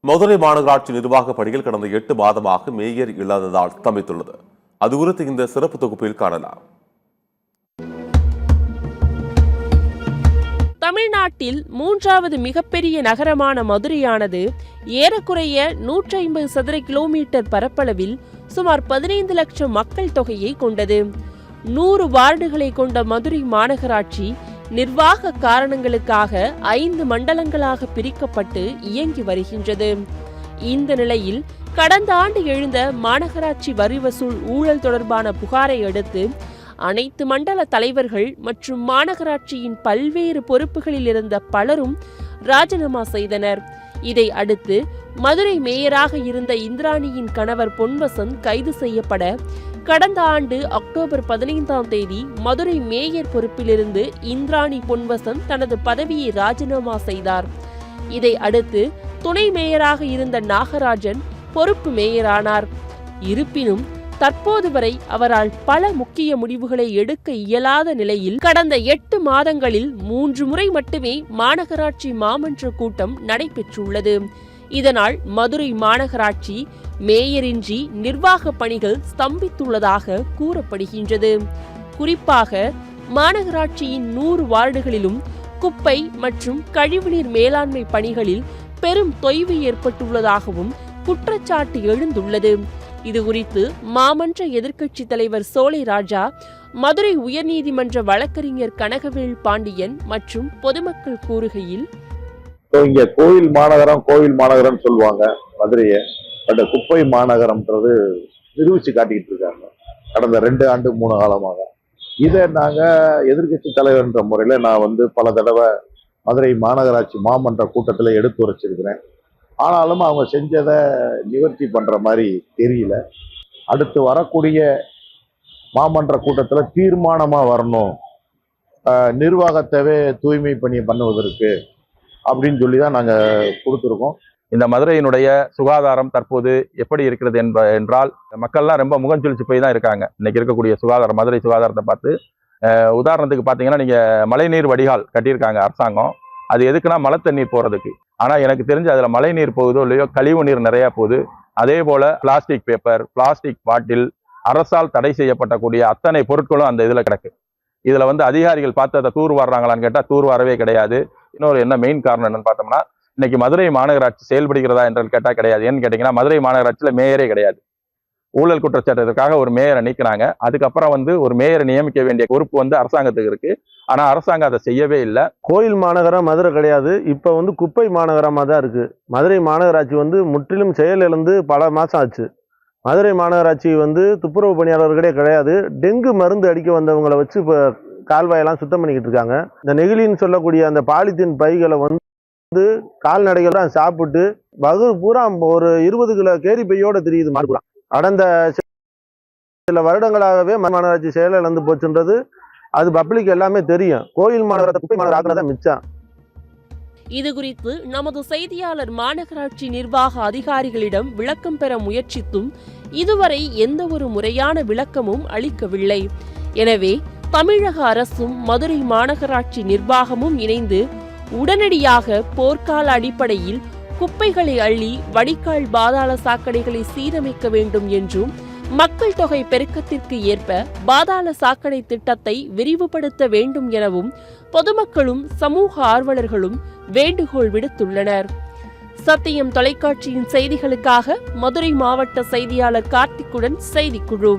மதுரை மாநகராட்சி நிர்வாக பணியில் கடந்த 8 மாதமாக மேயர் இல்லாததால் ஸ்தம்பித்துள்ளது. அது குறித்து இந்த சிறப்பு தொகுப்பில் காணலாம். தமிழ்நாட்டில் 3வது மிகப்பெரிய நகரமான மதுரையானது ஏறக்குறைய 150 சதுர கிலோமீட்டர் பரப்பளவில் சுமார் 15 லட்சம் மக்கள் தொகையை கொண்டது. 100 வார்டுகளை கொண்ட மதுரை மாநகராட்சி நிர்வாக காரணங்களுக்காக 5 மண்டலங்களாக பிரிக்கப்பட்டு இயங்கி வருகின்றது. இந்த நிலையில் கடந்த ஆண்டு எழுந்த மாநகராட்சி வரி வசூல் ஊழல் தொடர்பான புகாரை அடுத்து அனைத்து மண்டல தலைவர்கள் மற்றும் மாநகராட்சியின் பல்வேறு பொறுப்புகளில் இருந்த பலரும் ராஜினாமா செய்தனர். இதை அடுத்து மதுரை மேயராக இருந்த இந்திராணியின் கணவர் பொன்வசந்த் கைது செய்யப்பட கடந்த ஆண்டு அக்டோபர் 15ஆம் தேதி மதுரை மேயர் பொறுப்பிலிருந்து இந்திராணி பொன்வசந்த் தனது பதவியை ராஜினாமா செய்தார். இதை அடுத்து துணை மேயராக இருந்த நாகராஜன் பொறுப்பு மேயரானார். இருப்பினும் தற்போது வரை அவரால் பல முக்கிய முடிவுகளை எடுக்க இயலாத நிலையில் கடந்த 8 மாதங்களில் 3 முறை மட்டுமே மாநகராட்சி மாமன்ற கூட்டம் நடைபெற்றுள்ளது. இதனால் மதுரை மாநகராட்சி மேயரின்றி நிர்வாக பணிகள் ஸ்தம்பித்துள்ளதாக கூறப்படுகின்றது. குறிப்பாக மாநகராட்சியின் 100 வார்டுகளிலும் குப்பை மற்றும் கழிவுநீர் மேலாண்மை பணிகளில் பெரும் தொய்வு ஏற்பட்டுள்ளதாகவும் குற்றச்சாட்டு எழுந்துள்ளது. இதுகுறித்து மாமன்ற எதிர்க்கட்சி தலைவர் சோலை ராஜா, மதுரை உயர்நீதிமன்ற வழக்கறிஞர் கனகவேல் பாண்டியன் மற்றும் பொதுமக்கள் கூறுகையில், இங்க கோயில் மாநகரம் சொல்லுவாங்க மதுரையை. அந்த குப்பை மாநகரம்ன்றது நிரூபிச்சு காட்டிக்கிட்டு இருக்காங்க கடந்த 2 ஆண்டு 3 காலமாக. இதை நாங்க எதிர்கட்சி தலைவர் என்ற முறையில நான் பல தடவை மதுரை மாநகராட்சி மாமன்ற கூட்டத்தில் எடுத்து உரைச்சிருக்கிறேன். ஆனாலும் அவங்க செஞ்சதை நிவர்த்தி பண்ற மாதிரி தெரியல. அடுத்து வரக்கூடிய மாமன்ற கூட்டத்தில் தீர்மானமா வரணும், நிர்வாகத்தவே தூய்மை பணி பண்ணுவதற்கு அப்படின்னு சொல்லி தான் நாங்கள் கொடுத்துருக்கோம். இந்த மதுரையினுடைய சுகாதாரம் தற்போது எப்படி இருக்கிறது என்றால் மக்கள்லாம் ரொம்ப முகஞ்சொலிச்சு போய் தான் இருக்காங்க. இன்னைக்கு இருக்கக்கூடிய சுகாதாரம், மதுரை சுகாதாரத்தை பார்த்து உதாரணத்துக்கு பார்த்தீங்கன்னா, நீங்கள் மழைநீர் வடிகால் கட்டியிருக்காங்க அரசாங்கம். அது எதுக்குன்னா மழை தண்ணீர் போகிறதுக்கு. ஆனால் எனக்கு தெரிஞ்சு அதில் மழை நீர் போகுதோ இல்லையோ கழிவு நீர் நிறையா போகுது. அதே போல் பிளாஸ்டிக் பேப்பர், பிளாஸ்டிக் பாட்டில், அரசால் தடை செய்யப்பட்டக்கூடிய அத்தனை பொருட்களும் அந்த இதில் கிடக்கு. இதில் அதிகாரிகள் பார்த்து அதை தூர் வர்றாங்களான்னு கேட்டால் தூர் வரவே கிடையாது. இன்னொரு என்ன மெயின் காரணம் என்னன்னு பார்த்தோம்னா, இன்னைக்கு மதுரை மாநகராட்சி செயல்படுகிறதா என்று கேட்டால் கிடையாது. ஏன்னு கேட்டிங்கன்னா, மதுரை மாநகராட்சியில் மேயரே கிடையாது. ஊழல் குற்றச்சாட்டுக்காக ஒரு மேயரை நீக்கினாங்க. அதுக்கப்புறம் ஒரு மேயரை நியமிக்க வேண்டிய பொறுப்பு அரசாங்கத்துக்கு இருக்கு. ஆனா அரசாங்கம் அதை செய்யவே இல்லை. கோயில் மாநகரம் மதுரை கிடையாது, இப்ப குப்பை மாநகரமா தான் இருக்கு. மதுரை மாநகராட்சி முற்றிலும் செயலிழந்து பல மாசம் ஆச்சு. மதுரை மாநகராட்சி துப்புரவு பணியாளர்களே கிடையாது. டெங்கு மருந்து அடிக்க வந்தவங்களை வச்சு இப்ப கால்வாயெல்லாம் சுத்தம் பண்ணிக்கிட்டு இருக்காங்க. இந்த நெகிழின்னு சொல்லக்கூடிய அந்த பாலித்தீன் பைகளை கால்நடைகள் தான் சாப்பிட்டு வகுறு பூரா ஒரு 20 கிலோ கேரி பையோட தெரியுது மார்புறா. கடந்த சில வருடங்களாகவே மாநகராட்சி செயலிழந்து போச்சுன்றது அது பப்ளிக் எல்லாமே தெரியும். கோயில் மாநகரத்தை குப்பை மாநகரம் மிச்சம். இது குறித்து நமது செய்தியாளர் மாநகராட்சி நிர்வாக அதிகாரிகளிடம் விளக்கம் பெற முயற்சித்தும் இதுவரை எந்த ஒரு முறையான விளக்கமும் அளிக்கவில்லை. எனவே தமிழக அரசும் மதுரை மாநகராட்சி நிர்வாகமும் இணைந்து உடனடியாக போர்க்கால அடிப்படையில் குப்பைகளை அள்ளி வடிகால் பாதாள சாக்கடைகளை சீரமைக்க வேண்டும் என்றும் மக்கள் தொகை பெருக்கத்திற்கு ஏற்ப பாதாள சாக்கடை திட்டத்தை விரிவுபடுத்த வேண்டும் எனவும் பொதுமக்களும் சமூக ஆர்வலர்களும் வேண்டுகோள் விடுத்துள்ளனர். சத்தியம் தொலைக்காட்சியின் செய்திகளுக்காக மதுரை மாவட்ட செய்தியாளர் கார்த்திக்குடன் செய்திக்குழு.